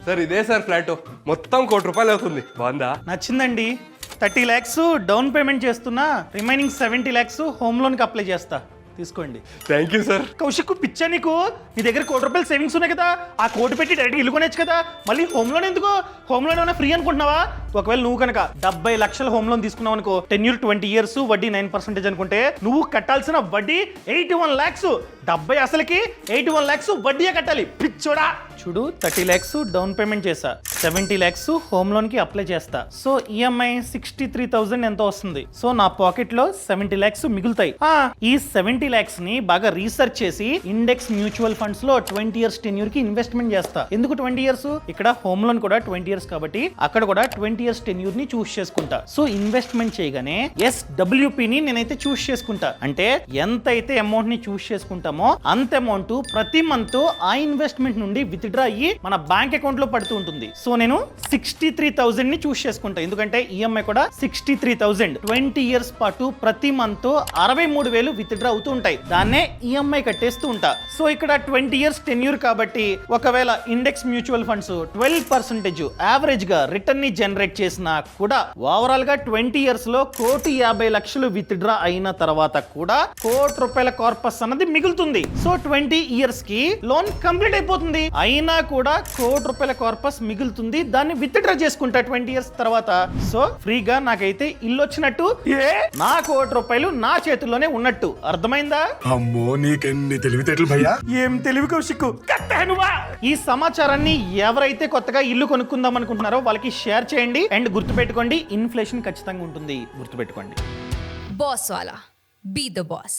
Sir ఇదే sir flat మొత్తం ₹1,00,00,000 అవుతుంది. బాగుందా? నచ్చిందండి. 30 lakhs డౌన్ పేమెంట్ చేస్తున్నా, రిమైనింగ్ 70 lakhs హోమ్ లోన్కి అప్లై చేస్తా, తీసుకోండి. Thank you sir. కౌశిక్ పిచ్చా నీకు? నీ దగ్గర ₹1,00,00,000 సేవింగ్స్ ఉన్నాయి కదా, ఆ కోటి పెట్టి డైరెక్ట్ ఇల్లు కొనొచ్చు కదా, మళ్ళీ హోమ్ లోన్ ఎందుకు? హోమ్ లోన్ ఏమైనా ఫ్రీ అనుకుంటున్నావా? ఒకవేళ నువ్వు కనుక 70 లక్షల హోమ్ లోన్ తీసుకున్నావు అనుకో, టెన్యూర్ 20 years, వడ్డీ 9% అనుకుంటే నువ్వు కట్టాల్సిన వడ్డీ 81 lakhs. 70 అసలుకి 81 lakhs వడ్డీయే కట్టాలి. పిచ్చోడా చూడు, 30 lakhs డౌన్ పేమెంట్ చేసా, 70 lakhs హోమ్ లోన్ కి అప్లై చేస్తా. సో ఈఎంఐ 63,000 ఎంతో వస్తుంది. సో నా పాకెట్ లో 70 lakhs మిగులుతాయి. ఈ 70 lakhs ని బాగా రీసెర్చ్ చేసి ఇండెక్స్ మ్యూచువల్ ఫండ్స్ లో 20 years టెన్యూర్ కి ఇన్వెస్ట్మెంట్ చేస్తా. ఎందుకు 20 years? ఇక్కడ హోమ్ లోన్ కూడా 20 years కాబట్టి అక్కడ కూడా 20 years టెన్యూర్ ని చూస్ చేసుకుంటా. సో ఇన్వెస్ట్మెంట్ చేయగానే SWP ని నేనైతే చూస్ చేసుకుంటా. అంటే ఎంత అయితే అమౌంట్ ని చూస్ చేసుకుంటామో అంత అమౌంట్ ప్రతి మంత్ ఆ ఇన్వెస్ట్మెంట్ నుండి విత్డ్రా అయ్యి మన బ్యాంక్ అకౌంట్ లో పడుతూ ఉంటుంది. సో నేను 63,000 ని చూస్ చేసుకుంటా. ఎందుకంటే ఈఎంఐ కూడా 63,000. 20 years పాటు ప్రతి మంత్ 63,000 విత్డ్రా అవుతూ ఉంటాయి. దాన్నే ఈఎంఐ కట్టేస్తూ ఉంటా. సో ఇక్కడ 20 years టెన్యూర్ కాబట్టి ఒకవేళ ఇండెక్స్ మ్యూచువల్ ఫండ్స్ 12% యావరేజ్ గా రిటర్న్ ని జనరేట్ చేసినా కూడా ఓవరాల్ గా 20 years లో ₹1,50,00,000 విత్డ్రా అయిన తర్వాత కూడా ₹1,00,00,000 కార్పస్ అన్నది మిగులుతుంది. సో 20 years కి లోన్ కంప్లీట్ అయిపోతుంది. అయినా కూడా ₹1,00,00,000 కార్పస్ మిగులుతుంది. దాన్ని విత్డ్రా చేసుకుంటా 20 years తర్వాత. సో ఫ్రీగా నాకైతే ఇల్లు వచ్చినట్టు, నా ₹1,00,00,000 నా చేతుల్లోనే ఉన్నట్టు. అర్థమైందా? అమ్మో నీకెన్ని తెలివితేటలు భయ్యా. ఏం తెలివి కౌశిక్. ఈ సమాచారాన్ని ఎవరైతే కొత్తగా ఇల్లు కొనుక్కుందాం అనుకుంటున్నారో వాళ్ళకి షేర్ చేయండి. అండ్ గుర్తుపెట్టుకోండి, ఇన్ఫ్లేషన్ ఖచ్చితంగా ఉంటుంది. గుర్తుపెట్టుకోండి. Boss wala. Be the boss.